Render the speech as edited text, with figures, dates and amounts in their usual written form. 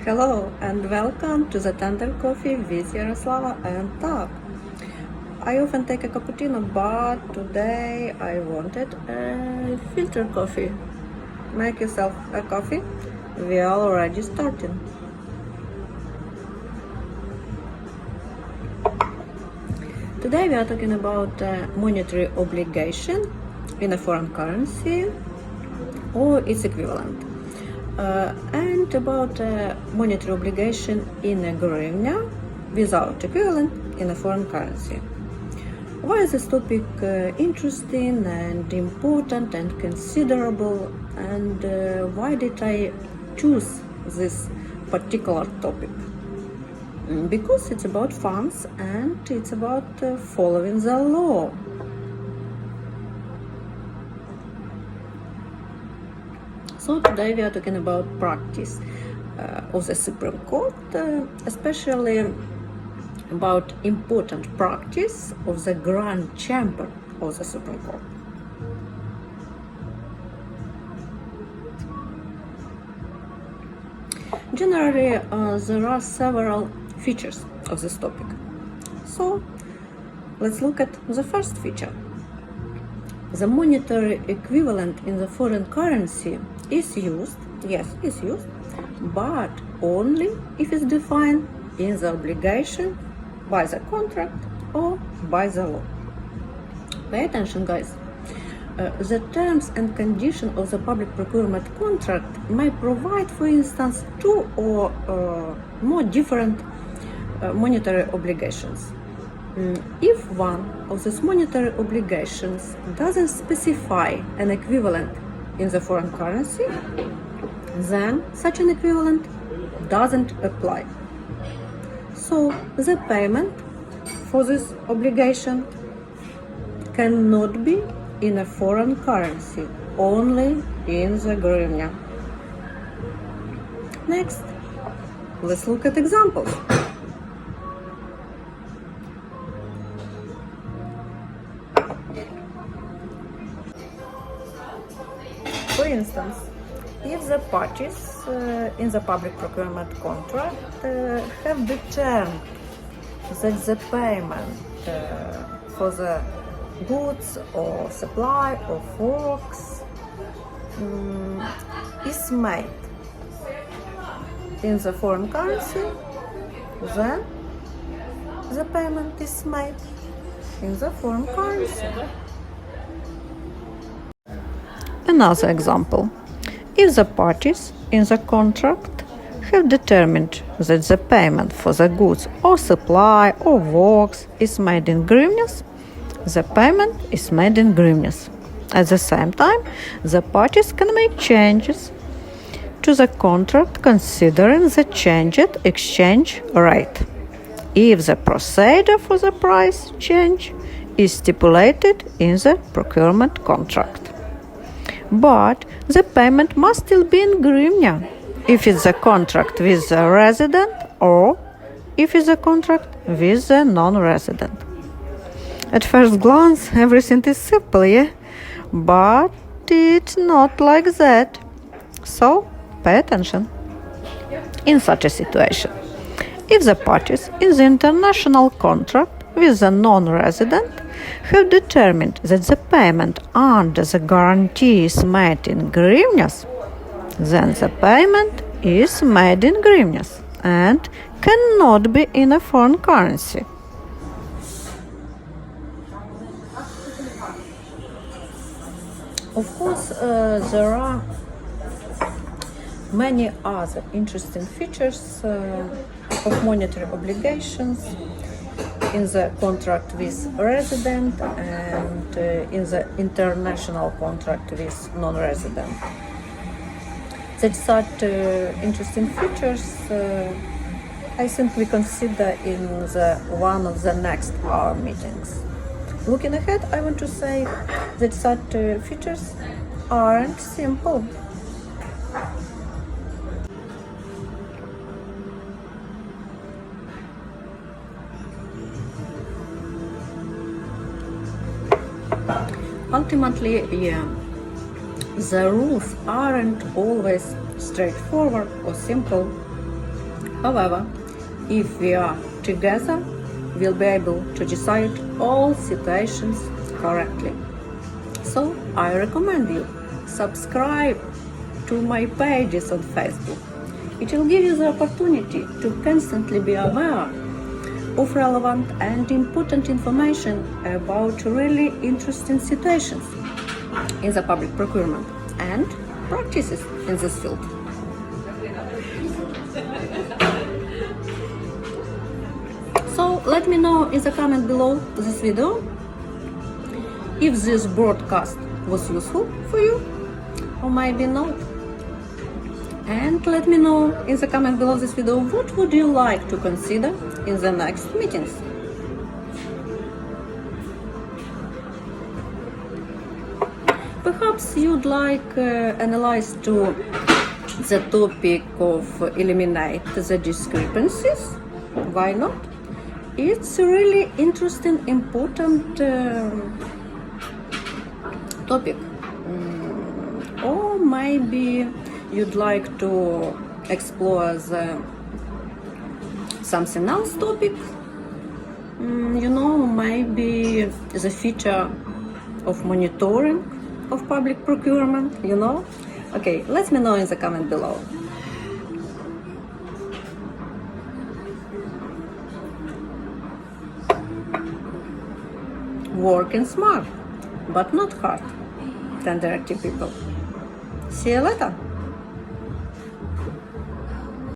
Hello and welcome to the Tendercoffee with Yaroslava and Tab. I often take a cappuccino, but today I wanted a filter coffee. Make yourself a coffee. We are already starting. Today we are talking about monetary obligation in a foreign currency or its equivalent. And about monetary obligation in a hryvnia without equivalent in a foreign currency. Why is this topic interesting and important and considerable, and why did I choose this particular topic? Because it's about funds and it's about following the law. So today we are talking about practice of the Supreme Court, especially about important practice of the Grand Chamber of the Supreme Court. Generally, there are several features of this topic. So let's look at the first feature. The monetary equivalent in the foreign currency is used, but only if it's defined in the obligation by the contract or by the law. Pay attention, guys. The terms and conditions of the public procurement contract may provide, for instance, two or more different monetary obligations. If one of these monetary obligations doesn't specify an equivalent in the foreign currency, then such an equivalent doesn't apply. So the payment for this obligation cannot be in a foreign currency, only in the hryvnia. Next, let's look at examples. For instance, if the parties in the public procurement contract have determined that the payment for the goods or supply of works is made in the foreign currency, then the payment is made in the foreign currency. Another example. If the parties in the contract have determined that the payment for the goods or supply or works is made in hryvnias, the payment is made in hryvnias. At the same time, the parties can make changes to the contract considering the changed exchange rate, if the procedure for the price change is stipulated in the procurement contract. But the payment must still be in hryvnia if it's a contract with the resident or if it's a contract with the non-resident. At first glance, everything is simple, yeah? But it's not like that. So, pay attention. In such a situation, if the parties in the international contract with the non-resident have determined that the payment under the guarantee is made in hryvnias, then the payment is made in hryvnias and cannot be in a foreign currency. Of course, there are many other interesting features of monetary obligations in the contract with resident and in the international contract with non-resident. That such interesting features I think we consider in one of the next hour meetings. Looking ahead, I want to say that such features aren't simple. Ultimately, the rules aren't always straightforward or simple. However, if we are together, we'll be able to decide all situations correctly. So I recommend you subscribe to my pages on Facebook. It will give you the opportunity to constantly be aware of relevant and important information about really interesting situations in the public procurement and practices in this field. So let me know in the comment below this video if this broadcast was useful for you or maybe not. And let me know in the comment below this video what would you like to consider in the next meetings. Perhaps you'd like analyze to the topic of eliminate the discrepancies. Why not? It's a really interesting, important topic. Or maybe you'd like to explore something else topic. Maybe the feature of monitoring of public procurement, Okay, let me know in the comment below. Working smart, but not hard. Tendercoffee people. See you later.